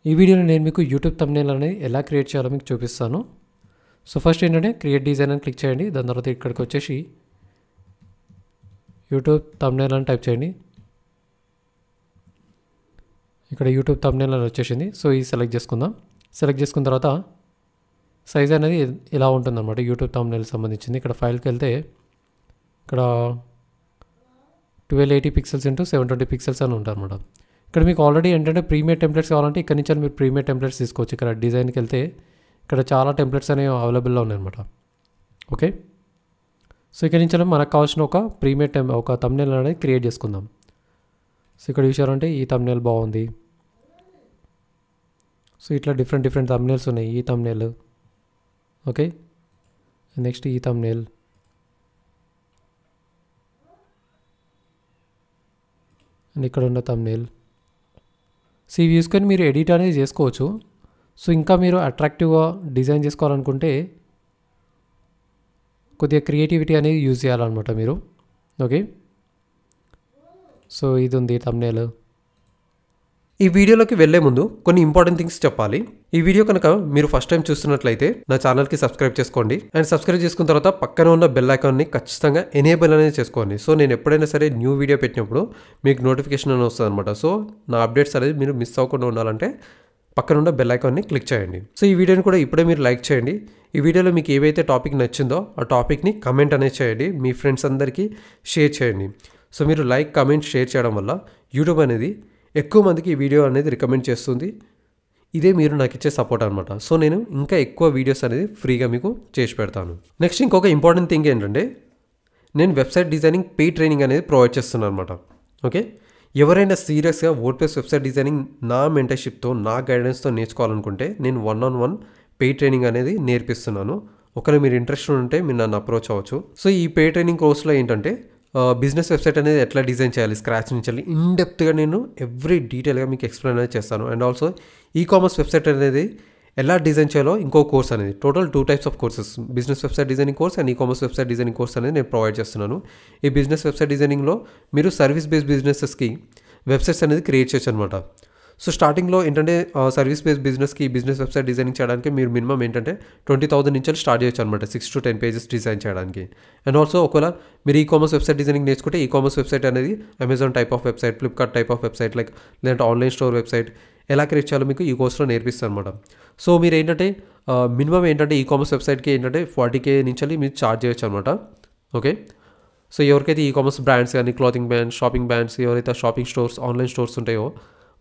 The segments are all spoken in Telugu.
ఈ వీడియోలో నేను మీకు యూట్యూబ్ థంబ్నెయిల్ అనేది ఎలా క్రియేట్ చేయాలో మీకు చూపిస్తాను. సో ఫస్ట్ ఏంటంటే క్రియేట్ డిజైన్ అని క్లిక్ చేయండి. దాని తర్వాత ఇక్కడికి వచ్చేసి యూట్యూబ్ థంబ్నెయిల్ అని టైప్ చేయండి. ఇక్కడ యూట్యూబ్ థంబ్నెయిల్ అని వచ్చేసింది. సో ఇది సెలెక్ట్ చేసుకుందాం. సెలెక్ట్ చేసుకున్న తర్వాత సైజ్ అనేది ఇలా ఉంటుందన్నమాట. యూట్యూబ్ థంబ్నెయిల్ సంబంధించింది. ఇక్కడ ఫైల్కి వెళ్తే ఇక్కడ 1280 పిక్సెల్స్ ఇంటూ 720 పిక్సెల్స్ అని ఉంటుంది అన్నమాట. ఇక్కడ మీకు ఆల్రెడీ ఏంటంటే ప్రీమియర్ టెంప్లెట్స్ కావాలంటే ఇక్కడ నుంచి మీరు ప్రీమియర్ టెంప్లెట్స్ తీసుకోవచ్చు. ఇక్కడ డిజైన్కి వెళ్తే ఇక్కడ చాలా టెంప్లెట్స్ అనేవి అవైలబుల్లో ఉన్నాయన్నమాట. ఓకే, సో ఇక్కడ నుంచి మనకు కావాల్సిన ఒక ప్రీమియర్ ఒక థంబ్నెయిల్ అనేది క్రియేట్ చేసుకుందాం. సో ఇక్కడ చూసారంటే ఈ థంబ్నెయిల్ బాగుంది. సో ఇట్లా డిఫరెంట్ థంబ్నెయిల్స్ ఉన్నాయి. ఈ థంబ్నెయిల్ ఓకే, నెక్స్ట్ ఈ థంబ్నెయిల్, అండ్ ఇక్కడ ఉన్న థంబ్నెయిల్. సో ఇవి చూసుకొని మీరు ఎడిట్ అనేది చేసుకోవచ్చు. సో ఇంకా మీరు అట్రాక్టివ్గా డిజైన్ చేసుకోవాలనుకుంటే కొద్దిగా క్రియేటివిటీ అనేది యూజ్ చేయాలన్నమాట మీరు. ఓకే, సో ఇది ఉంది థంబ్నెయిల్. ఈ వీడియోలోకి వెళ్ళే ముందు కొన్ని ఇంపార్టెంట్ థింగ్స్ చెప్పాలి. ఈ వీడియో కనుక మీరు ఫస్ట్ టైం చూస్తున్నట్లయితే నా ఛానల్కి సబ్స్క్రైబ్ చేసుకోండి. అండ్ సబ్స్క్రైబ్ చేసుకున్న తర్వాత పక్కన ఉన్న బెల్ ఐకాన్ని ఖచ్చితంగా ఎనేబుల్ అనేది చేసుకోండి. సో నేను ఎప్పుడైనా సరే న్యూ వీడియో పెట్టినప్పుడు మీకు నోటిఫికేషన్ అనేది వస్తుంది అనమాట. సో నా అప్డేట్స్ అనేది మీరు మిస్ అవ్వకుండా ఉండాలంటే పక్కన ఉన్న బెల్ ఐకాన్ని క్లిక్ చేయండి. సో ఈ వీడియోని కూడా ఇప్పుడే మీరు లైక్ చేయండి. ఈ వీడియోలో మీకు ఏవైతే టాపిక్ నచ్చిందో ఆ టాపిక్ని కమెంట్ అనేది చేయండి. మీ ఫ్రెండ్స్ అందరికీ షేర్ చేయండి. సో మీరు లైక్, కమెంట్, షేర్ చేయడం వల్ల యూట్యూబ్ అనేది ఎక్కువ మందికి ఈ వీడియో అనేది రికమెండ్ చేస్తుంది. ఇదే మీరు నాకు ఇచ్చే సపోర్ట్ అనమాట. సో నేను ఇంకా ఎక్కువ వీడియోస్ అనేది ఫ్రీగా మీకు చేసి పెడతాను. నెక్స్ట్ ఇంకొక ఇంపార్టెంట్ థింగ్ ఏంటంటే నేను వెబ్సైట్ డిజైనింగ్ పెయిడ్ ట్రైనింగ్ అనేది ప్రొవైడ్ చేస్తున్నాను అనమాట. ఓకే, ఎవరైనా సీరియస్గా వర్డ్ప్రెస్ వెబ్సైట్ డిజైనింగ్ నా మెంటర్షిప్తో, నా గైడెన్స్తో నేర్చుకోవాలనుకుంటే నేను 1-on-1 పెయిడ్ ట్రైనింగ్ అనేది నేర్పిస్తున్నాను. ఒకవేళ మీరు ఇంట్రెస్ట్ ఉంటే మీరు నన్ను అప్రోచ్ అవ్వచ్చు. సో ఈ పెయిడ్ ట్రైనింగ్ కోర్సులో ఏంటంటే బిజినెస్ వెబ్సైట్ అనేది ఎట్లా డిజైన్ చేయాలి స్క్రాచ్ నుంచి ఇన్డెప్త్గా నేను ఎవ్రీ డీటెయిల్గా మీకు ఎక్స్ప్లెయిన్ అనేది చేస్తాను. అండ్ ఆల్సో ఈకామర్స్ వెబ్సైట్ అనేది ఎలా డిజైన్ చేయాలో ఇంకో కోర్స్ అనేది, total 2 types of courses, business website designing course and ecommerce website designing course అనేది నేను ప్రొవైడ్ చేస్తున్నాను. ఈ బిజినెస్ వెబ్సైట్ డిజైనింగ్లో మీరు సర్వీస్ బేస్డ్ బిజినెసెస్కి వెబ్సైట్స్ అనేది క్రియేట్ చేయొచ్చు అనమాట. సో స్టార్టింగ్లో ఏంటంటే సర్వీస్ బేస్డ్ బిజినెస్కి బిజినెస్ వెబ్సైట్ డిజైనింగ్ చేయడానికి మీరు మినిమం ఏంటంటే 20,000 నుంచి స్టార్ట్ చేయొచ్చు అనమాట, 6 to 10 pages డిజైన్ చేయడానికి. అండ్ ఆల్సో ఒకవేళ మీరు ఈకామర్స్ వెబ్సైట్ డిజైనింగ్ నేర్చుకుంటే ఈకామర్స్ వెబ్సైట్ అనేది Amazon type of website, Flipkart type of website, like లేదంటే ఆన్లైన్ స్టోర్ వెబ్సైట్ ఎలా క్రియేట్ చేయాలో మీకు ఈ కోర్స్లో నేర్పిస్తాను అనమాట. సో మీరు ఏంటంటే మినిమం ఏంటంటే ఈకామర్స్ వెబ్సైట్కి ఏంటంటే 40K నుంచి మీరు ఛార్జ్ చేయొచ్చు అనమాట. ఓకే, సో ఎవరికైతే ఈకామర్స్ బ్రాండ్స్ కానీ, క్లాతింగ్ బ్రాండ్స్, షాపింగ్ బ్రాండ్స్, ఎవరైతే షాపింగ్ స్టోర్స్, ఆన్లైన్ స్టోర్స్ ఉంటాయో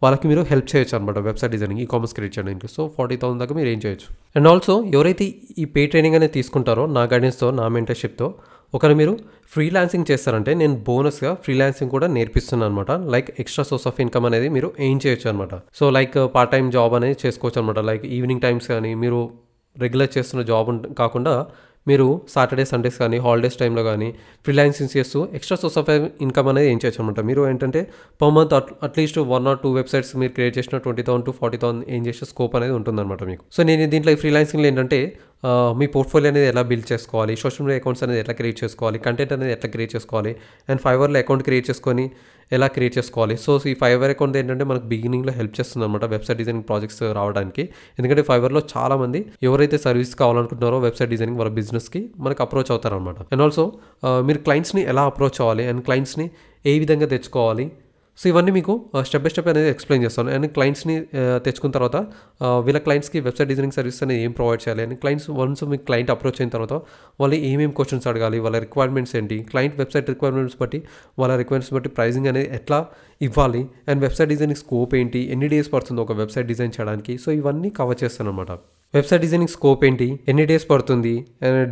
వాళ్ళకి మీరు హెల్ప్ చేయొచ్చు అనమాట వెబ్సైట్ డిజైనింగ్, ఈకామర్స్ క్రియేట్ చేయడానికి. సో 40,000 దాకా మీరు ఏం చేయొచ్చు. అండ్ ఆల్సో ఎవరైతే ఈ పే ట్రైనింగ్ అనేది తీసుకుంటారో నా గైడెన్స్తో, నా మెంటర్షిప్తో, ఒకవేళ మీరు ఫ్రీలాన్సింగ్ చేస్తారంటే నేను బోనస్గా ఫ్రీలాన్సింగ్ కూడా నేర్పిస్తున్నాను అనమాట. Like extra source of income అనేది మీరు ఏం చేయొచ్చు అనమాట. So like part time job అనేది చేసుకోవచ్చు అనమాట. లైక్ ఈవినింగ్ టైమ్స్ కానీ, మీరు రెగ్యులర్ చేస్తున్న జాబ్ కాకుండా మీరు సాటర్డే, సండేస్ కానీ, హాలిడేస్ టైంలో కానీ ఫ్రీలాన్సింగ్ చేస్తూ ఎక్స్ట్రా సోర్స్ ఆఫ్ ఇన్కమ్ అనేది ఏం చేయొచ్చు అనమాట. మీరు ఏంటంటే per month at least 1 or 2 websites మీరు క్రియేట్ చేసిన 20,000 to 40,000 ఏం చేసే స్కోప్ అనేది ఉంటుందన్నమాట మీకు. సో నేను దీంట్లో ఈ ఫ్రీలాన్సింగ్లో ఏంటంటే మీ పోర్ట్ఫోలియో అనేది ఎలా బిల్డ్ చేసుకోవాలి, సోషల్ మీడియా అకౌంట్స్ అనేది ఎట్లా క్రియేట్ చేసుకోవాలి, కంటెంట్ అనేది ఎట్లా క్రియేట్ చేసుకోవాలి, అండ్ ఫైవర్లో అకౌంట్ క్రియేట్ చేసుకొని ఎలా క్రియేట్ చేసుకోవాలి. సో ఈ ఫైవర్ అకౌంట్ ఏంటంటే మనకు బిగినింగ్లో హెల్ప్ చేస్తుంది అనమాట వెబ్సైట్ డిజైనింగ్ ప్రాజెక్ట్స్ రావడానికి. ఎందుకంటే ఫైవర్లో చాలా మంది ఎవరైతే సర్వీస్ కావాలనుకుంటున్నారో వెబ్సైట్ డిజైనింగ్ వాళ్ళ బిజినెస్కి మనకు అప్రోచ్ అవుతారనమాట. అండ్ ఆల్సో మీరు క్లయింట్స్ని ఎలా అప్రోచ్ అవ్వాలి అండ్ క్లయింట్స్ని ఏ విధంగా తెచ్చుకోవాలి, సో ఇవన్నీ మీకు స్టెప్ బై స్టెప్ అనేది ఎక్స్ప్లెయిన్ చేస్తాను. అండ్ క్లయింట్స్ని తెచ్చుకున్న తర్వాత వీళ్ళ క్లయింట్స్కి వెబ్సైట్ డిజైనింగ్ సర్వీస్ అనేది ఏం ప్రొవైడ్ చేయాలి, అండ్ క్లయింట్స్ వన్స్ మీకు క్లయింట్ అప్రోచ్ అయిన తర్వాత వాళ్ళు ఏమేమి క్వశ్చన్స్ అడగాలి, వాళ్ళ రిక్వైర్మెంట్స్ ఏంటి, క్లయింట్ వెబ్సైట్ రిక్వైర్మెంట్స్ బట్టి వాళ్ళ రిక్వైర్మెంట్స్ బట్టి ప్రైజింగ్ అనేది ఎట్లా ఇవ్వాలి, అండ్ వెబ్సైట్ డిజైనింగ్ స్కోప్ ఏంటి, ఎన్ని డేస్ పడుతుంది ఒక వెబ్సైట్ డిజైన్ చేయడానికి, సో ఇవన్నీ కవర్ చేస్తాను అనమాట. వెబ్సైట్ డిజైనింగ్ స్కోప్ ఏంటి, ఎన్ని డేస్ పడుతుంది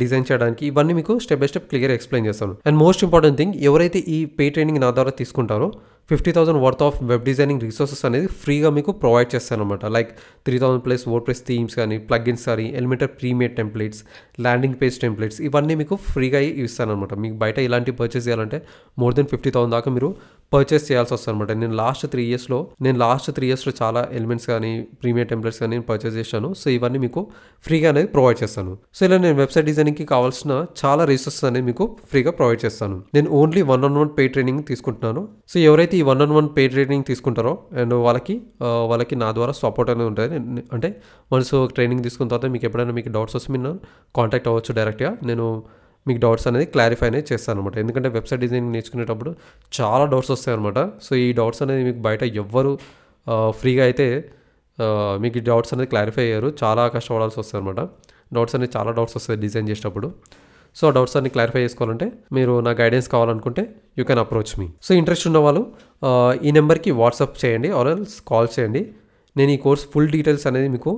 డిజైన్ చేయడానికి, ఇవన్నీ మీకు step by step clear explain చేస్తాను. అండ్ మోస్ట్ ఇంపార్టెంట్ థింగ్, ఎవరైతే ఈ పే ట్రైనింగ్ నా ద్వారా తీసుకుంటారో 50,000 worth of web designing resources అనేది ఫ్రీగా మీకు ప్రొవైడ్ చేస్తాను అనమాట. లైక్ 3,000+ వర్డ్ప్రెస్ థీమ్స్ కానీ, ప్లగిన్స్ కానీ, Elementor premier templates, landing page templates, ఇవన్నీ మీకు ఫ్రీగా ఇస్తాను అనమాట. మీకు బయట ఇలాంటి పర్చేస్ చేయాలంటే మోర్ దెన్ 50,000 దాకా మీరు పర్చేస్ చేయాల్సి వస్తుంది అనమాట. నేను లాస్ట్ 3 ఇయర్స్లో చాలా ఎలిమెంట్స్ కానీ ప్రీమియం టెంప్లెట్స్ కానీ నేను పర్చేస్ చేశాను. సో ఇవన్నీ మీకు ఫ్రీగా అనేది ప్రొవైడ్ చేస్తాను. సో ఇలా నేను వెబ్సైట్ డిజైనింగ్కి కావాల్సిన చాలా రిసోర్సెస్ అనేది మీకు ఫ్రీగా ప్రొవైడ్ చేస్తాను. నేను ఓన్లీ 1-on-1 పెయిడ్ ట్రైనింగ్ తీసుకుంటున్నాను. సో ఎవరైతే ఈ 1-on-1 పెయిడ్ ట్రైనింగ్ తీసుకుంటారో అండ్ వాళ్ళకి నా ద్వారా సపోర్ట్ అనేది ఉంటుంది. అంటే వన్స్ ట్రైనింగ్ తీసుకున్న తర్వాత మీకు ఎప్పుడైనా మీకు డౌట్స్ వస్తే మీరు కాంటాక్ట్ అవ్వచ్చు డైరెక్ట్గా. నేను మీకు డౌట్స్ అనేది క్లారిఫై అనేది చేస్తాను అనమాట. ఎందుకంటే వెబ్సైట్ డిజైనింగ్ నేర్చుకునేటప్పుడు చాలా డౌట్స్ వస్తాయి అనమాట. సో ఈ డౌట్స్ అనేది మీకు బయట ఎవ్వరు ఫ్రీగా అయితే మీకు ఈ డౌట్స్ అనేది క్లారిఫై అయ్యారు. చాలా కష్టపడాల్సి వస్తుంది అనమాట. చాలా డౌట్స్ వస్తాయి డిజైన్ చేసేటప్పుడు. సో ఆ డౌట్స్ అన్ని క్లారిఫై చేసుకోవాలంటే మీరు నా గైడెన్స్ కావాలనుకుంటే you can approach me. So interest ఉన్న వాళ్ళు ఈ నెంబర్కి వాట్సాప్ చేయండి ఆర్ ఎల్స్ కాల్ చేయండి. నేను ఈ కోర్స్ ఫుల్ డీటెయిల్స్ అనేది మీకు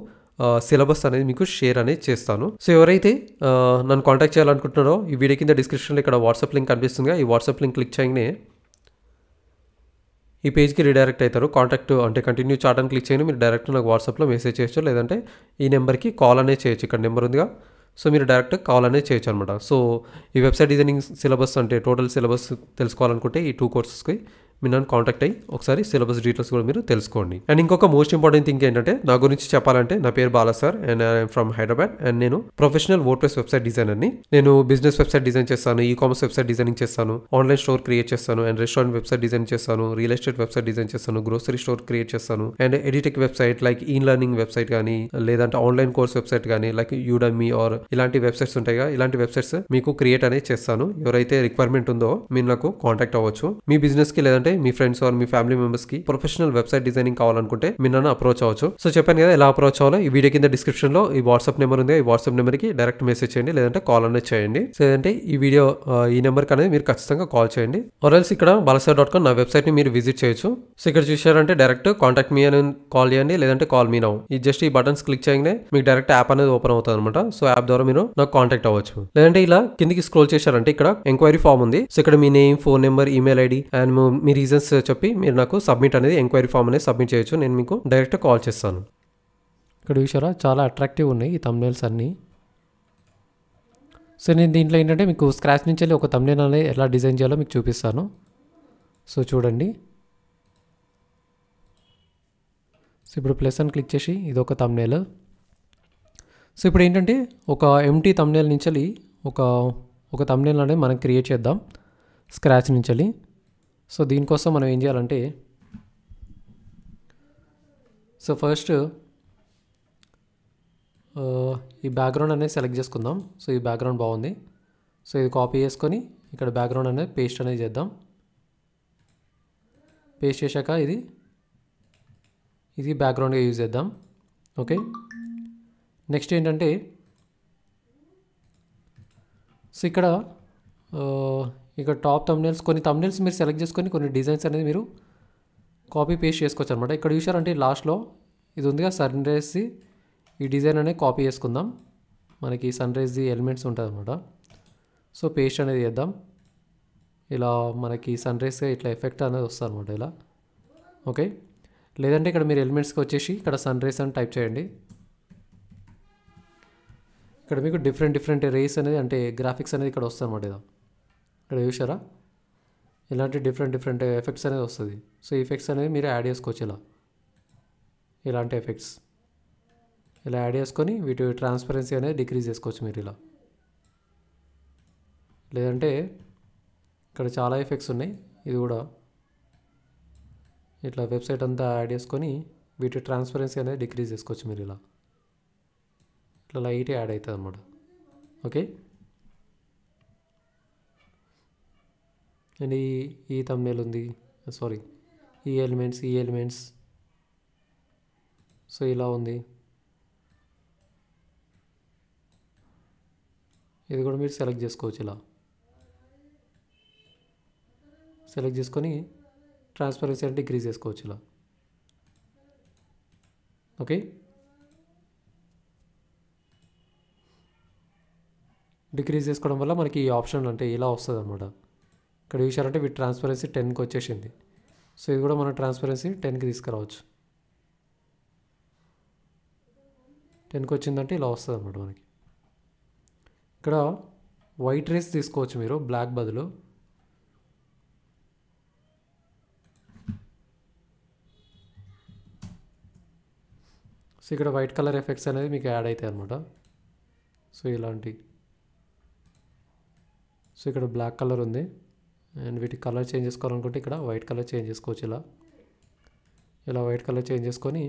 సిలబస్ అనేది మీకు షేర్ అనేది చేస్తాను. సో ఎవరైతే నన్ను కాంటాక్ట్ చేయాలనుకుంటున్నారో ఈ వీడియో కింద డిస్క్రిప్షన్లో ఇక్కడ వాట్సాప్ లింక్ కనిపిస్తుందిగా, ఈ వాట్సాప్ లింక్ క్లిక్ చేయగానే ఈ పేజ్కి రీడైరెక్ట్ అవుతారు. కాంటాక్ట్ అంటే కంటిన్యూ చాట్ అని క్లిక్ చేయండి. మీరు డైరెక్ట్ నాకు వాట్సాప్లో మెసేజ్ చేయొచ్చు, లేదంటే ఈ నెంబర్కి కాల్ అనేది చేయొచ్చు. ఇక్కడ నెంబర్ ఉందిగా, సో మీరు డైరెక్ట్ కాల్ అనేది చేయొచ్చు అనమాట. సో ఈ వెబ్సైట్ డిజైనింగ్ సిలబస్ అంటే టోటల్ సిలబస్ తెలుసుకోవాలనుకుంటే ఈ 2 కోర్సెస్కి మీరు నన్ను కాంటాక్ట్ అయ్యి ఒకసారి సిలబస్ డీటెయిల్స్ కూడా మీరు తెలుసుకోండి. అండ్ ఇంకొక మోస్ట్ ఇంపార్టెంట్ థింగ్ ఏంటంటే నా గురించి చెప్పాలంటే నా పేరు Bala sir and I'm from Hyderabad and నేను ప్రొఫెషనల్ వర్డ్ప్రెస్ వెబ్సైట్ డిజైనర్ని. నేను బిజినెస్ వెబ్సైట్ డిజైన్ చేస్తాను, ఈ-కామర్స్ వెబ్సైట్ డిజైనింగ్ చేస్తాను, ఆన్లైన్ స్టోర్ క్రియేట్ చేస్తాను అండ్ రెస్టారెంట్ వెబ్సైట్ డిజైన్ చేస్తాను, రియల్ ఎస్టేట్ వెబ్సైట్ డిజైన్ చేస్తాను, గ్రోసరీ స్టోర్ క్రియేట్ చేస్తాను అండ్ ఎడిటెక్ వెబ్సైట్ లైక్ ఈ లర్నింగ్ వెబ్సైట్ కానీ లేదంటే ఆన్లైన్ కోర్స్ వెబ్సైట్ కానీ లైక్ యూడమీ ఆర్ ఇలాంటి వెబ్సైట్స్ ఉంటాయిగా, ఇలాంటి వెబ్సైట్స్ మీకు క్రియేట్ అనేది చేస్తాను. ఎవరైతే రిక్వైర్మెంట్ ఉందో మీరు నాకు కాంటాక్ట్ అవ్వచ్చు. మీ బిజినెస్ కి లేదంటే మీ ఫ్రెండ్స్ ఆర్ మీ ఫ్యామిలీ మెంబర్స్ కి ప్రొఫెషనల్ వెబ్సైట్ డిజైనింగ్ కావాలనుకుంటే మీరు నన్ను అప్రోచ్ అవ్వచ్చు. సో చెప్పాను కదా ఎలా అప్రోచ్ అవ్వాలో. ఈ వీడియో కింద డిస్క్రిప్షన్ లో ఈ వాట్సాప్ నెంబర్ ఉంది, ఈ వాట్సాప్ నెంబర్ కి డైరెక్ట్ మెసేజ్ చేయండి లేదంటే కాల్ అనేది చేయండి. సో ఏంటంటే ఈ వీడియో ఈ నెంబర్ అనేది మీరు ఖచ్చితంగా కాల్ చేయండి. ఆర్ఎల్స్ ఇక్కడ balasar.com నా వెబ్సైట్ ని మీరు విజిట్ చేయొచ్చు. సో ఇక్కడ చూసారంటే డైరెక్ట్ కాంటాక్ట్ మీ అని కాల్ చేయండి లేదంటే కాల్ మీ నౌ. ఈ జస్ట్ ఈ బటన్స్ క్లిక్ చేయగానే మీకు డైరెక్ట్ యాప్ అనేది ఓపెన్ అవుతుంది అనమాట. సో యాప్ ద్వారా మీరు నాకు కాంటాక్ట్ అవ్వచ్చు. లేదంటే ఇలా కిందికి స్క్రోల్ చేశారంటే ఇక్కడ ఎంక్వైరీ ఫామ్ ఉంది. సో ఇక్కడ మీ name, phone number, email ID and మీ రీజన్స్ చెప్పి మీరు నాకు సబ్మిట్ అనేది ఎంక్వైరీ ఫామ్ అనేది సబ్మిట్ చేయొచ్చు. నేను మీకు డైరెక్ట్ కాల్ చేస్తాను. ఇక్కడ చూసారా చాలా అట్రాక్టివ్ ఉన్నాయి ఈ థంబ్నెయిల్స్ అన్నీ. సో నేను దీంట్లో ఏంటంటే మీకు స్క్రాచ్ నుంచి వెళ్ళి ఒక థంబ్నెయిల్ అనేది ఎలా డిజైన్ చేయాలో మీకు చూపిస్తాను. సో చూడండి. సో ఇప్పుడు ప్లస్ అని క్లిక్ చేసి ఇది ఒక థంబ్నెయిల్. సో ఇప్పుడు ఏంటంటే ఒక ఎంటీ థంబ్నెయిల్ నుంచి వెళ్ళి ఒక థంబ్నెయిల్ అనేది మనం క్రియేట్ చేద్దాం స్క్రాచ్ నుంచి వెళ్ళి. సో దీనికోసం మనం ఏం చేయాలంటే సో ఫస్ట్ ఈ బ్యాక్గ్రౌండ్ అనేది సెలెక్ట్ చేసుకుందాం. సో ఈ బ్యాక్గ్రౌండ్ బాగుంది. సో ఇది కాపీ చేసుకొని ఇక్కడ బ్యాక్గ్రౌండ్ అనేది పేస్ట్ అనేది చేద్దాం. పేస్ట్ చేశాక ఇది బ్యాక్గ్రౌండ్గా యూజ్ చేద్దాం. ఓకే. నెక్స్ట్ ఏంటంటే సో ఇక్కడ టాప్ థంబ్నెయిల్స్ కొన్ని థంబ్నెయిల్స్ మీరు సెలెక్ట్ చేసుకొని కొన్ని డిజైన్స్ అనేది మీరు కాపీ పేస్ట్ చేసుకోవచ్చు అనమాట. ఇక్కడ చూసారంటే లాస్ట్లో ఇది ఉందిగా సన్ రైజ్ది ఈ డిజైన్ అనేది కాపీ చేసుకుందాం. మనకి సన్ రైజ్ది ఎలిమెంట్స్ ఉంటుంది అనమాట. సో పేస్ట్ అనేది చేద్దాం. ఇలా మనకి సన్ రైజ్ ఇట్లా ఎఫెక్ట్ అనేది వస్తుంది అనమాట ఇలా. ఓకే. లేదంటే ఇక్కడ మీరు ఎలిమెంట్స్కి వచ్చేసి ఇక్కడ సన్ రైజ్ అని టైప్ చేయండి. ఇక్కడ మీకు డిఫరెంట్ రేస్ అనేది అంటే గ్రాఫిక్స్ అనేది ఇక్కడ వస్తుంది అనమాట. ఇక్కడ చూసారా ఇలాంటి డిఫరెంట్ ఎఫెక్ట్స్ అనేది వస్తుంది. సో ఎఫెక్ట్స్ అనేది మీరు యాడ్ చేసుకోవచ్చు. ఇలాంటి ఎఫెక్ట్స్ ఇలా యాడ్ చేసుకొని వీటి ట్రాన్స్పరెన్సీ అనేది డిక్రీజ్ చేసుకోవచ్చు మీరు ఇలా. లేదంటే ఇక్కడ చాలా ఎఫెక్ట్స్ ఉన్నాయి. ఇది కూడా ఇట్లా వెబ్సైట్ అంతా యాడ్ చేసుకొని వీటి ట్రాన్స్పరెన్సీ అనేది డిక్రీజ్ చేసుకోవచ్చు మీరు ఇలా. ఇట్లా లైట్ యాడ్ అవుతుంది అన్నమాట. ఓకే. అండ్ ఈ థంబ్నెయిల్ ఉంది, సారీ ఈ ఎలిమెంట్స్ సో ఇలా ఉంది. ఇది కూడా మీరు సెలెక్ట్ చేసుకోవచ్చు. ఇలా సెలెక్ట్ చేసుకొని ట్రాన్స్పరెన్సీ అంటే డిక్రీజ్ చేసుకోవచ్చు ఇలా. ఓకే. డిక్రీజ్ చేసుకోవడం వల్ల మనకి ఈ ఆప్షన్ అంటే ఇలా వస్తుంది అనమాట. ఇక్కడ చూసారంటే వీటి ట్రాన్స్పరెన్సీ 10కి వచ్చేసింది. సో ఇది కూడా మన ట్రాన్స్పరెన్సీ 10కి తీసుకురావచ్చు. 10కి వచ్చిందంటే ఇలా వస్తుంది అనమాట మనకి. ఇక్కడ వైట్ రేస్ తీసుకోవచ్చు మీరు బ్లాక్ బదులు. సో ఇక్కడ వైట్ కలర్ ఎఫెక్ట్స్ అనేది మీకు యాడ్ అవుతాయి అనమాట. సో ఇలాంటి, సో ఇక్కడ బ్లాక్ కలర్ ఉంది అండ్ వీటి కలర్ చేంజ్ చేసుకోవాలనుకుంటే ఇక్కడ వైట్ కలర్ చేంజ్ చేసుకోవచ్చు. ఇలా వైట్ కలర్ చేంజ్ చేసుకొని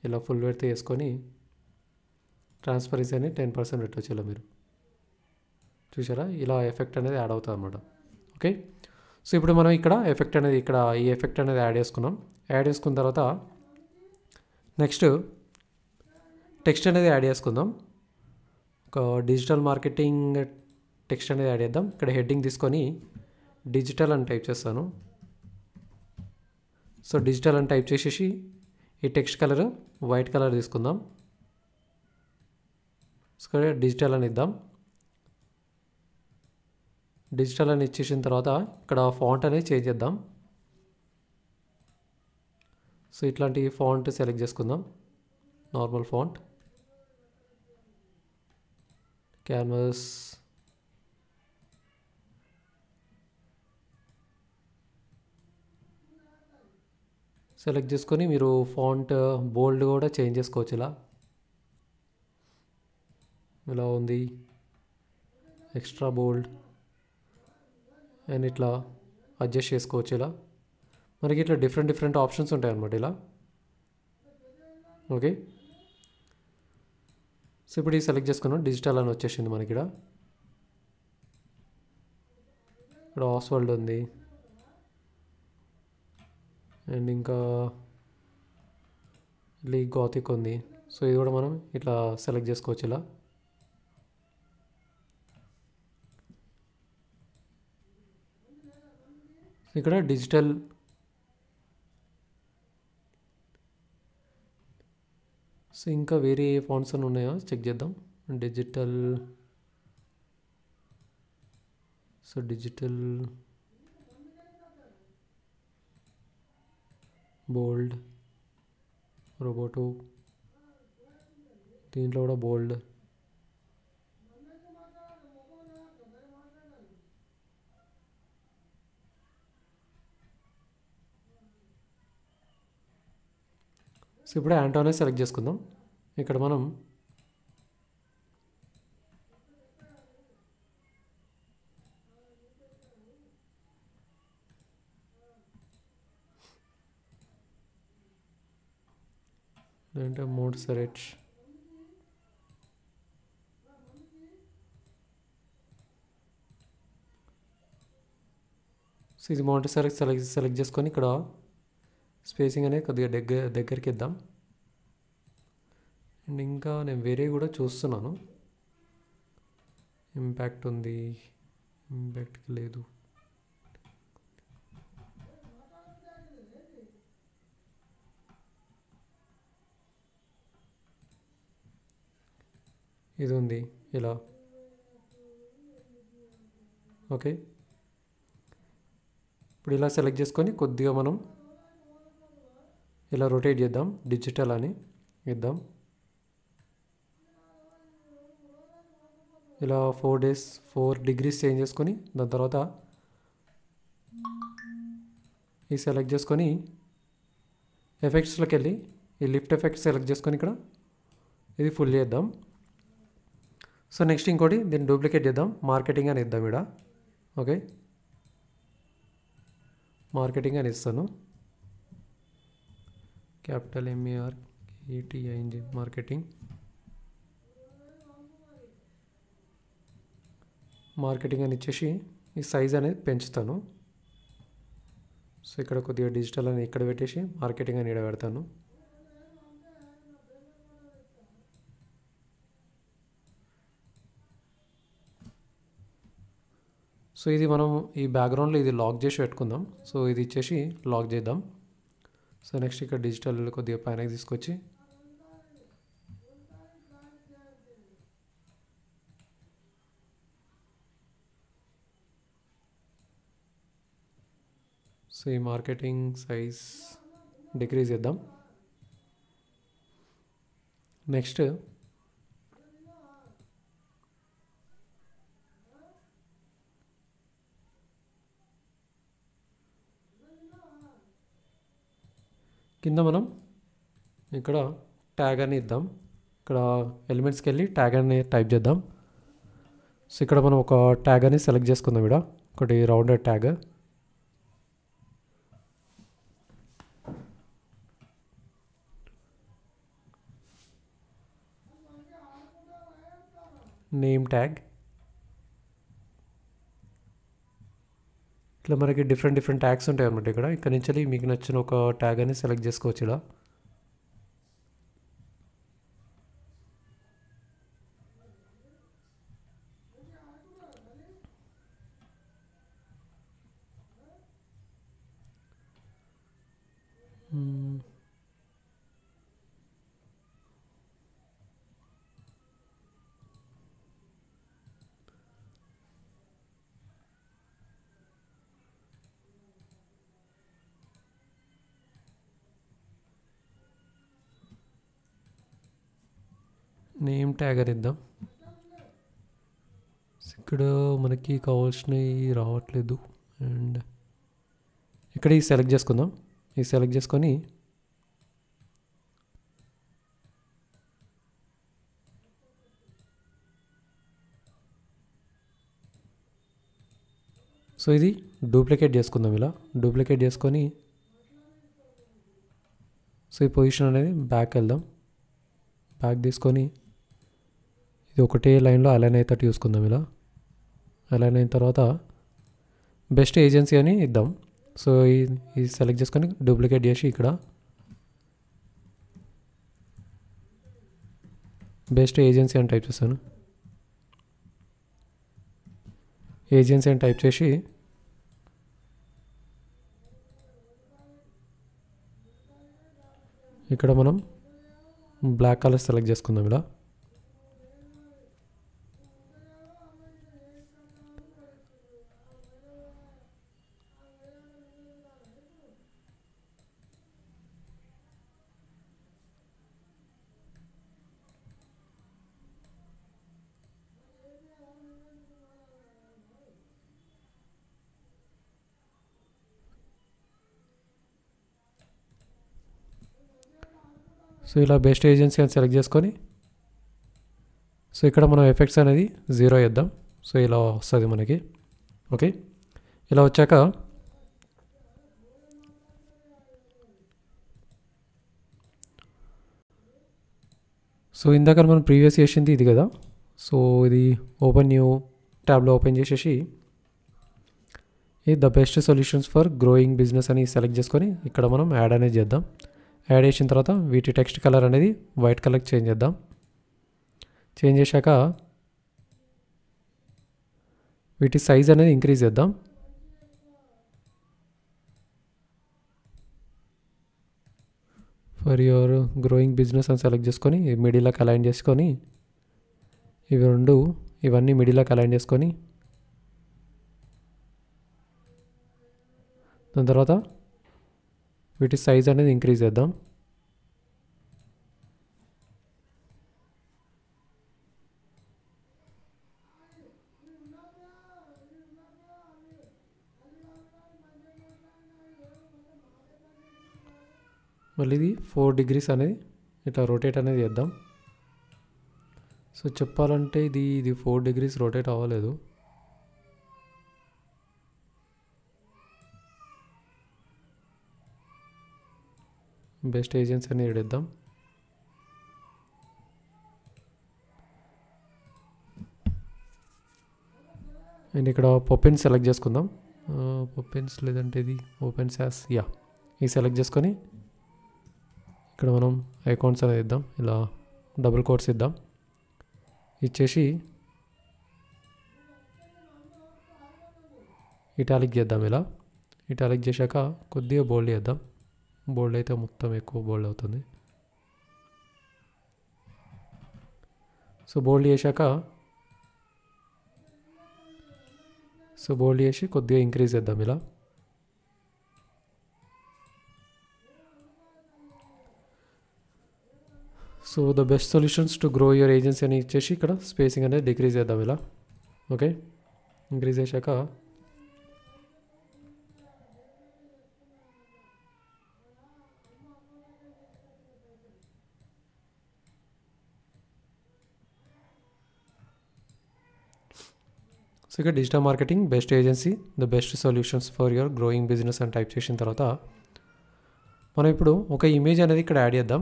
ఇలా ఫుల్ విడ్త్ వేసుకొని ట్రాన్స్పరెన్సీ అని 10% పెట్టవచ్చు. ఇలా మీరు చూసారా, ఇలా ఎఫెక్ట్ అనేది యాడ్ అవుతుంది అనమాట. ఓకే, సో ఇప్పుడు మనం ఇక్కడ ఎఫెక్ట్ అనేది ఈ ఎఫెక్ట్ అనేది యాడ్ చేసుకున్నాం. యాడ్ చేసుకున్న తర్వాత నెక్స్ట్ టెక్స్ట్ అనేది యాడ్ చేసుకుందాం. ఒక డిజిటల్ మార్కెటింగ్ టెక్స్ట్ అనేది యాడ్ చేద్దాం. ఇక్కడ హెడ్డింగ్ తీసుకొని డిజిటల్ అని టైప్ చేస్తాను. సో డిజిటల్ అని టైప్ చేసేసి ఈ టెక్స్ట్ కలర్ వైట్ కలర్ తీసుకుందాం. సో డిజిటల్ అని ఇద్దాం. డిజిటల్ అని ఇచ్చేసిన తర్వాత ఇక్కడ ఫాంట్ అనేది చేంజ్ చేద్దాం. సో ఇట్లాంటి ఫాంట్ సెలెక్ట్ చేసుకుందాం. నార్మల్ ఫాంట్, క్యాన్వాస్, సెలెక్ట్ చేసుకొని మీరు ఫాంట్ బోల్డ్ కూడా చేంజ్ చేసుకోవచ్చు. ఇలా ఉంది, ఎక్స్ట్రా బోల్డ్ అండ్ ఇట్లా అడ్జస్ట్ చేసుకోవచ్చు. ఇలా మనకి ఇట్లా డిఫరెంట్ ఆప్షన్స్ ఉంటాయి అన్నమాట ఇలా. ఓకే, సో ఇప్పుడు ఈ సెలెక్ట్ చేసుకున్నాం. డిజిటల్ అని వచ్చేసింది మనకి. ఇక్కడ ఆస్వాల్డ్ ఉంది అండ్ ఇంకా లీగ్ గాతిక్ ఉంది. సో ఇది కూడా మనం ఇట్లా సెలెక్ట్ చేసుకోవచ్చు. ఇలా ఇక్కడ డిజిటల్, సో ఇంకా వేరే ఫాంట్స్ అని ఉన్నాయా చెక్ చేద్దాం. డిజిటల్, సో డిజిటల్ బోల్డ్, రోబోటో, దీంట్లో కూడా బోల్డ్. సో ఇప్పుడు యాంటోనే సెలెక్ట్ చేసుకుందాం. ఇక్కడ మనం అంటే మోంటెసెరిట్, సో ఇది మోంటెసెరిట్ సెలెక్ట్ చేసుకొని ఇక్కడ స్పేసింగ్ అనేది కొద్దిగా దగ్గరికి ఇద్దాం. అండ్ ఇంకా నేను వేరే కూడా చూస్తున్నాను. ఇంపాక్ట్ ఉంది, ఇంపాక్ట్కి లేదు. ఇది ఉంది ఇలా. ఓకే, ఇప్పుడు ఇలా సెలెక్ట్ చేసుకొని కొద్దిగా మనం ఇలా రొటేట్ చేద్దాం. డిజిటల్ అని ఇద్దాం. ఇలా 4 degrees చేంజ్ చేసుకొని దాని తర్వాత ఈ సెలెక్ట్ చేసుకొని ఎఫెక్ట్స్లోకి వెళ్ళి ఈ లిఫ్ట్ ఎఫెక్ట్ సెలెక్ట్ చేసుకొని ఇక్కడ ఇది ఫుల్ చేద్దాం. సో నెక్స్ట్ ఇంకోటి దీన్ని డూప్లికేట్ చేద్దాం. మార్కెటింగ్ అని ఇద్దాం ఇక్కడ. ఓకే, మార్కెటింగ్ అని ఇస్తాను. Capital MERKETING marketing. మార్కెటింగ్ అని ఇచ్చేసి ఈ సైజ్ అనేది పెంచుతాను. సో ఇక్కడ కొద్దిగా డిజిటల్ అని ఇక్కడ పెట్టేసి మార్కెటింగ్ అని ఇక్కడ పెడతాను. సో ఇది మనం ఈ బ్యాక్గ్రౌండ్లో ఇది లాక్ చేసి పెట్టుకుందాం. సో ఇది ఇచ్చేసి లాక్ చేద్దాం. సో నెక్స్ట్ ఇక్కడ డిజిటల్ కొద్దిగా పైనకి తీసుకొచ్చి సో ఈ మార్కెటింగ్ సైజ్ డిక్రీజ్ చేద్దాం. నెక్స్ట్ కింద మనం ఇక్కడ ట్యాగ్ అని ఇద్దాం. ఇక్కడ ఎలిమెంట్స్కి వెళ్ళి ట్యాగ్ అని టైప్ చేద్దాం. సో ఇక్కడ మనం ఒక ట్యాగ్ అని సెలెక్ట్ చేసుకుందాం. ఇక్కడ ఒకటి రౌండెడ్ ట్యాగ్. Name tag. ఇట్లా మనకి డిఫరెంట్ ట్యాగ్స్ ఉంటాయి అన్నమాట. ఇక్కడ నుంచి మీకు నచ్చిన ఒక ట్యాగ్ అని సెలెక్ట్ చేసుకోవచ్చు. ఇలా నేమ్ ట్యాగ్ అని ఇద్దాం. ఇక్కడ మనకి కావాల్సినవి రావట్లేదు. అండ్ ఇక్కడ ఈ సెలెక్ట్ చేసుకుందాం. ఈ సెలెక్ట్ చేసుకొని సో ఇది డూప్లికేట్ చేసుకుందాం. ఇలా డూప్లికేట్ చేసుకొని సో ఈ పొజిషన్ అనేది బ్యాక్ వెళ్దాం. బ్యాక్ తీసుకొని ఇది ఒకటే లైన్లో అలైన్ అయ్యేటట్టు చూసుకుందాం. ఇలా అలైన్ అయిన తర్వాత బెస్ట్ ఏజెన్సీ అని ఇద్దాం. సో ఈ సెలెక్ట్ చేసుకొని డూప్లికేట్ చేసి ఇక్కడ బెస్ట్ ఏజెన్సీ అని టైప్ చేస్తాను. ఏజెన్సీ అని టైప్ చేసి ఇక్కడ మనం బ్లాక్ కలర్ సెలెక్ట్ చేసుకుందాం. ఇలా సో ఇలా బెస్ట్ ఏజెన్సీ అని సెలెక్ట్ చేసుకొని సో ఇక్కడ మనం ఎఫెక్ట్స్ అనేది 0 వేద్దాం. సో ఇలా వస్తుంది మనకి. ఓకే, ఇలా వచ్చాక సో ఇందాక మనం ప్రీవియస్ చేసింది ఇది కదా. సో ఇది ఓపెన్ న్యూ ట్యాబ్లో ఓపెన్ చేసేసి ఇది the best solutions for growing business అని సెలెక్ట్ చేసుకొని ఇక్కడ మనం యాడ్ అనేది చేద్దాం. యాడ్ చేసిన తర్వాత వీటి టెక్స్ట్ కలర్ అనేది వైట్ కలర్ చేంజ్ చేద్దాం. చేంజ్ చేశాక వీటి సైజ్ అనేది ఇంక్రీజ్ చేద్దాం. ఫర్ యువర్ గ్రోయింగ్ బిజినెస్ అని సెలెక్ట్ చేసుకొని మిడిల్లోకి అలైన్ చేసుకొని ఇవన్నీ మిడిల్లోకి అలైన్ చేసుకొని దాని తర్వాత వీటి సైజ్ అనేది ఇంక్రీజ్ చేద్దాం. మళ్ళీ ఇది 4 degrees అనేది ఇట్లా రొటేట్ అనేది చేద్దాం. సో చెప్పాలంటే ఇది 4 degrees రొటేట్ అవ్వలేదు. బెస్ట్ ఏజెన్సీ అని ఇద్దాం. అండ్ ఇక్కడ పొపెన్స్ సెలెక్ట్ చేసుకుందాం. పొపెన్స్ లేదంటే ఇది ఓపెన్ సాస్ ఈ సెలెక్ట్ చేసుకొని ఇక్కడ మనం అకౌంట్స్ అనేది ఇద్దాం. ఇలా డబుల్ కోట్స్ ఇద్దాం. ఇచ్చేసి ఇటాలిక్ చేద్దాం. ఇలా ఇటాలిక్ చేశాక కొద్దిగా బోల్డ్ చేద్దాం. బోల్డ్ అయితే మొత్తం ఎక్కువ బోల్డ్ అవుతుంది. సో బోల్డ్ చేశాక బోల్డ్ చేసి కొద్దిగా ఇంక్రీజ్ చేద్దాం. ఇలా so the best solutions to grow your agency అని ఇచ్చేసి ఇక్కడ స్పేసింగ్ అనేది డిక్రీజ్ చేద్దాం. ఇలా ఓకే, ఇంక్రీజ్ చేశాక ఇక్కడ digital marketing best agency the best solutions for your growing business అని టైప్ చేసిన తర్వాత మనం ఇప్పుడు ఒక ఇమేజ్ అనేది ఇక్కడ యాడ్ చేద్దాం.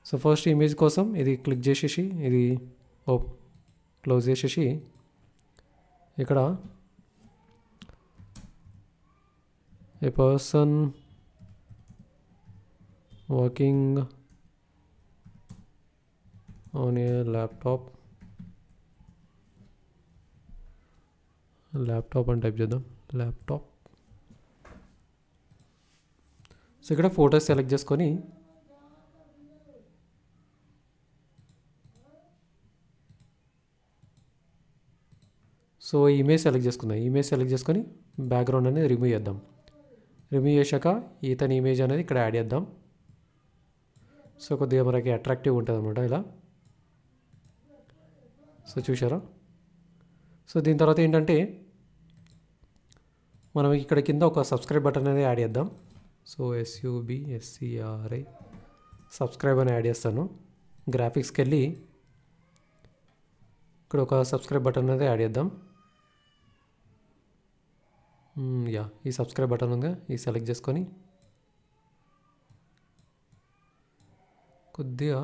సో ఫస్ట్ ఇమేజ్ కోసం ఇది క్లిక్ చేసేసి ఇది క్లోజ్ చేసేసి ఇక్కడ a person working on a laptop అని టైప్ చేద్దాం. ల్యాప్టాప్. సో ఇక్కడ ఫోటోస్ సెలెక్ట్ చేసుకొని సో ఇమేజ్ సెలెక్ట్ చేసుకుందాం. ఇమేజ్ సెలెక్ట్ చేసుకొని బ్యాక్గ్రౌండ్ అనేది రిమూవ్ చేద్దాం. రిమూవ్ చేశాక ఇతని ఇమేజ్ అనేది ఇక్కడ యాడ్ చేద్దాం. సో కొద్దిగా మనకి అట్రాక్టివ్ ఉంటుంది అనమాట ఇలా. సో చూసారా. సో దీని తర్వాత ఏంటంటే మనం ఇక్కడ కింద ఒక సబ్స్క్రైబ్ బటన్ అనేది యాడ్ చేద్దాం. సో SUBSCRI సబ్స్క్రైబ్ అని యాడ్ చేస్తాను. గ్రాఫిక్స్కి వెళ్ళి ఇక్కడ ఒక సబ్స్క్రైబ్ బటన్ అనేది యాడ్ చేద్దాం. ఈ సబ్స్క్రైబ్ బటన్ ఉందిగా, ఈ సెలెక్ట్ చేసుకొని కొద్దిగా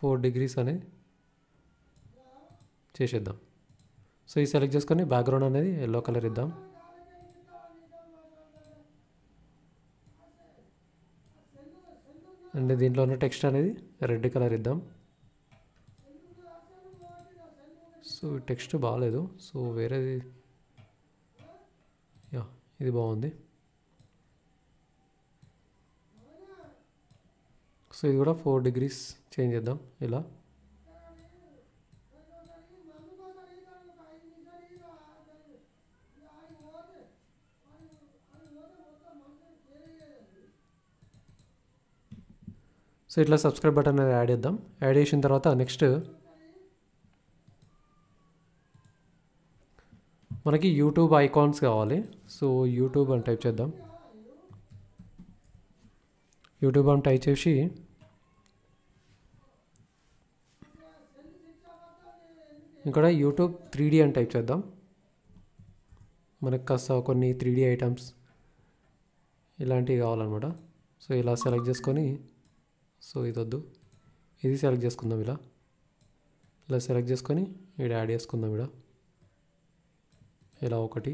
4 degrees అనేది చేసేద్దాం. సో ఈ సెలెక్ట్ చేసుకొని బ్యాక్గ్రౌండ్ అనేది ఎల్లో కలర్ ఇద్దాం. అండ్ దీంట్లో ఉన్న టెక్స్ట్ అనేది రెడ్ కలర్ ఇద్దాం. సో టెక్స్ట్ బాగాలేదు, సో వేరేది ఇది బాగుంది. సో ఇది కూడా 4 degrees చేంజ్ చేద్దాం ఇలా. సో ఇట్లా సబ్స్క్రైబ్ బటన్ అనేది యాడ్ చేద్దాం. యాడ్ చేసిన తర్వాత నెక్స్ట్ మనకి యూట్యూబ్ ఐకాన్స్ కావాలి. సో యూట్యూబ్ అని టైప్ చేద్దాం. యూట్యూబ్ అని టైప్ చేసి ఇక్కడ యూట్యూబ్ 3D అని టైప్ చేద్దాం. మనకు కాస్త కొన్ని 3D ఐటమ్స్ ఇలాంటివి కావాలన్నమాట. సో ఇలా సెలెక్ట్ చేసుకొని సో ఇది వద్దు, ఇది సెలెక్ట్ చేసుకుందాం. ఇలా సెలెక్ట్ చేసుకొని ఇక్కడ యాడ్ చేసుకుందాం. ఇలా ఒకటి.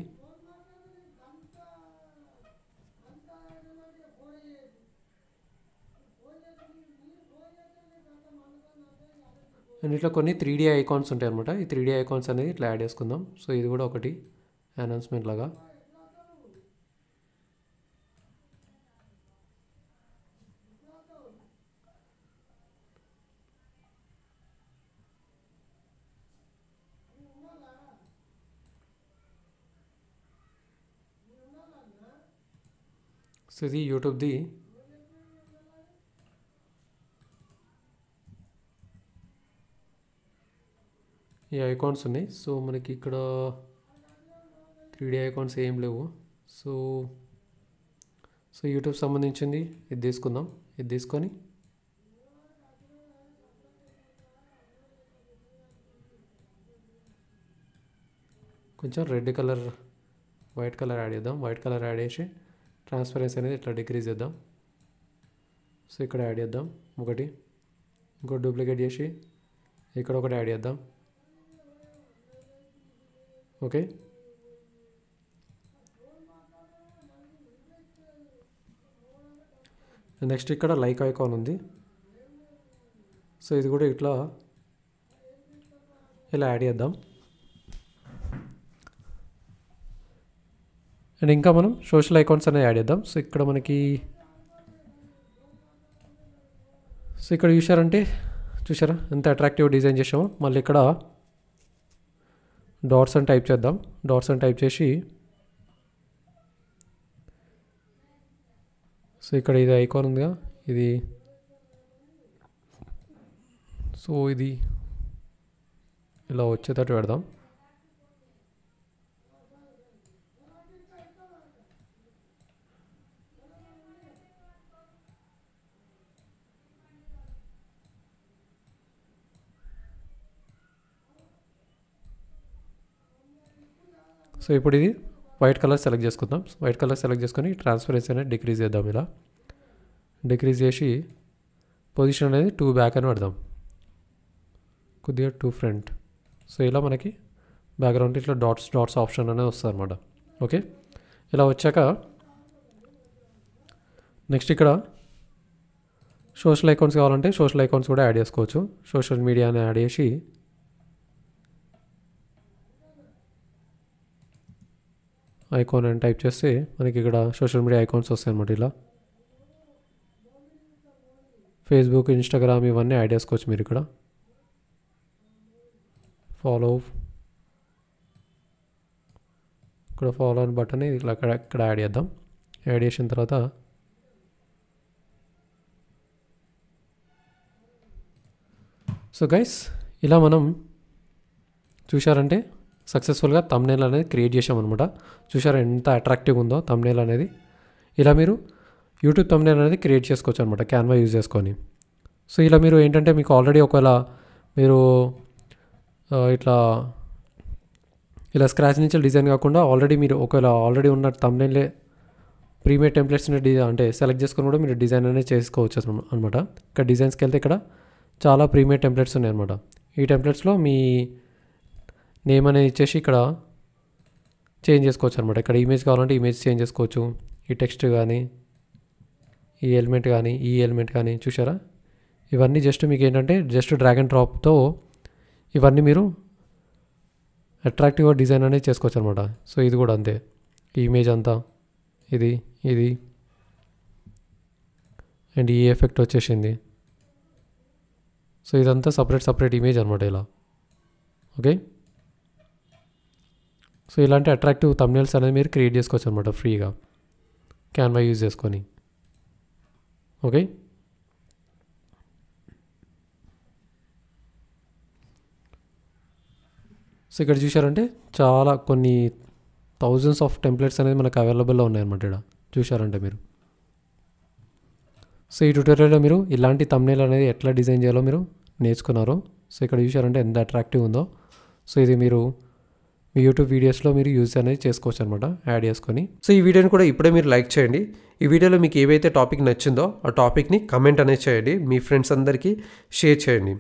అండ్ ఇట్లా కొన్ని 3D ఐకాన్స్ ఉంటాయి అనమాట. ఈ 3D ఐకాన్స్ అనేది ఇట్లా యాడ్ చేసుకుందాం. సో ఇది కూడా ఒకటి అనౌన్స్మెంట్ లాగా. సో ఇది యూట్యూబ్ది ఈ ఐకాన్స్ ఉన్నాయి. సో మనకి ఇక్కడ 3D ఐకాన్స్ ఏం లేవు. సో యూట్యూబ్ సంబంధించింది ఇది తీసుకుందాం. ఇది తీసుకొని కొంచెం red colour white colour add చేద్దాం. వైట్ కలర్ యాడ్ చేసి ట్రాన్స్పరెన్సీ అనేది ఇట్లా డిక్రీజ్ చేద్దాం. సో ఇక్కడ యాడ్ చేద్దాం ఒకటి. ఇంకోటి డూప్లికేట్ చేసి ఇక్కడ ఒకటి యాడ్ చేద్దాం. ఓకే. నెక్స్ట్ ఇక్కడ లైక్ ఐకాన్ ఉంది. సో ఇది కూడా ఇట్లా ఇలా యాడ్ చేద్దాం. అండ్ ఇంకా మనం సోషల్ ఐకాన్స్ అనేది యాడ్ చేద్దాం. సో ఇక్కడ మనకి ఇక్కడ చూసారా ఎంత అట్రాక్టివ్ డిజైన్ చేసామో. మళ్ళీ ఇక్కడ డాట్స్ అని టైప్ చేద్దాం. డాట్స్ అని టైప్ చేసి సో ఇక్కడ ఇది ఐకాన్ ఉందిగా, ఇది సో ఇది ఇలా వచ్చేటట్టు పెడదాం. సో ఇప్పుడు ఇది వైట్ కలర్ సెలెక్ట్ చేసుకుందాం. వైట్ కలర్ సెలెక్ట్ చేసుకొని ట్రాన్స్పరెన్సీ అనేది డిక్రీజ్ చేద్దాం. ఇలా డిక్రీజ్ చేసి పొజిషన్ అనేది 2 బ్యాక్ అని పెడదాం, కొద్దిగా 2 ఫ్రంట్. సో ఇలా మనకి బ్యాక్గ్రౌండ్ ఇట్లా డాట్స్ ఆప్షన్ అనేది వస్తుంది అనమాట. ఓకే, ఇలా వచ్చాక నెక్స్ట్ ఇక్కడ సోషల్ అకౌంట్స్ కావాలంటే సోషల్ అకౌంట్స్ కూడా యాడ్ చేసుకోవచ్చు. సోషల్ మీడియాని యాడ్ చేసి ఐకాన్ అని టైప్ చేస్తే మనకి ఇక్కడ సోషల్ మీడియా ఐకాన్స్ వస్తాయి అన్నమాట. ఇలా ఫేస్బుక్, ఇన్స్టాగ్రామ్ ఇవన్నీ యాడ్ చేసుకోవచ్చు మీరు. ఇక్కడ ఫాలో అని బటన్ ఇలా ఇక్కడ యాడ్ చేద్దాం. యాడ్ చేసిన తర్వాత సో గైస్ ఇలా మనం చూశారంటే సక్సెస్ఫుల్గా థంబ్నెయిల్ అనేది క్రియేట్ చేసామన్నమాట. చూసారా ఎంత అట్రాక్టివ్గా ఉందో థంబ్నెయిల్ అనేది. ఇలా మీరు యూట్యూబ్ థంబ్నెయిల్ అనేది క్రియేట్ చేసుకోవచ్చు అనమాట క్యాన్వా యూజ్ చేసుకొని. సో ఇలా మీరు ఏంటంటే మీకు ఆల్రెడీ ఒకవేళ మీరు ఇలా స్క్రాచ్ నుంచి డిజైన్ కాకుండా మీరు ఒకవేళ ఆల్రెడీ ఉన్న థంబ్నెయిలే ప్రీమేడ్ టెంప్లెట్స్ని అంటే సెలెక్ట్ చేసుకొని కూడా మీరు డిజైన్ అనేది చేసుకోవచ్చు అనమాట. ఇక్కడ డిజైన్స్కి వెళ్తే ఇక్కడ చాలా ప్రీమేడ్ టెంప్లెట్స్ ఉన్నాయి అనమాట. ఈ టెంప్లెట్స్లో మీ నేమ్ అనేది ఇచ్చేసి ఇక్కడ చేంజ్ చేసుకోవచ్చు అనమాట. ఇక్కడ ఇమేజ్ కావాలంటే ఇమేజ్ చేంజ్ చేసుకోవచ్చు. ఈ టెక్స్ట్ కానీ ఈ ఎలిమెంట్ కానీ చూసారా, ఇవన్నీ జస్ట్ మీకు ఏంటంటే జస్ట్ డ్రాగ్ అండ్ డ్రాప్తో ఇవన్నీ మీరు అట్రాక్టివ్గా డిజైన్ అనేది చేసుకోవచ్చు అనమాట. సో ఇది కూడా అంతే, ఈ ఇమేజ్ అంతా ఇది అండ్ ఈ ఎఫెక్ట్ వచ్చేసింది. సో ఇదంతా సపరేట్ ఇమేజ్ అనమాట ఇలా. ఓకే, సో ఇలాంటి అట్రాక్టివ్ థంబ్నెయిల్స్ అనేది మీరు క్రియేట్ చేసుకోవచ్చు అనమాట ఫ్రీగా క్యాన్వా యూజ్ చేసుకొని. ఓకే, సో ఇక్కడ చూసారంటే చాలా కొన్ని థౌజండ్స్ ఆఫ్ టెంప్లెట్స్ అనేది మనకు అవైలబుల్లో ఉన్నాయన్నమాట. ఇక్కడ చూసారంటే మీరు. సో ఈ ట్యూటోరియల్లో మీరు ఇలాంటి థంబ్నెయిల్ అనేది ఎట్లా డిజైన్ చేయాలో మీరు నేర్చుకున్నారు. సో ఇక్కడ చూసారంటే ఎంత అట్రాక్టివ్ ఉందో. సో ఇది మీరు మీ యూట్యూబ్ వీడియోస్లో మీరు యూజ్ అనేది చేసుకోవచ్చు అనమాట యాడ్ చేసుకొని. సో ఈ వీడియోని కూడా ఇప్పుడే మీరు లైక్ చేయండి. ఈ వీడియోలో మీకు ఏవైతే టాపిక్ నచ్చిందో ఆ టాపిక్ని కమెంట్ అనేది చేయండి, మీ ఫ్రెండ్స్ అందరికీ షేర్ చేయండి.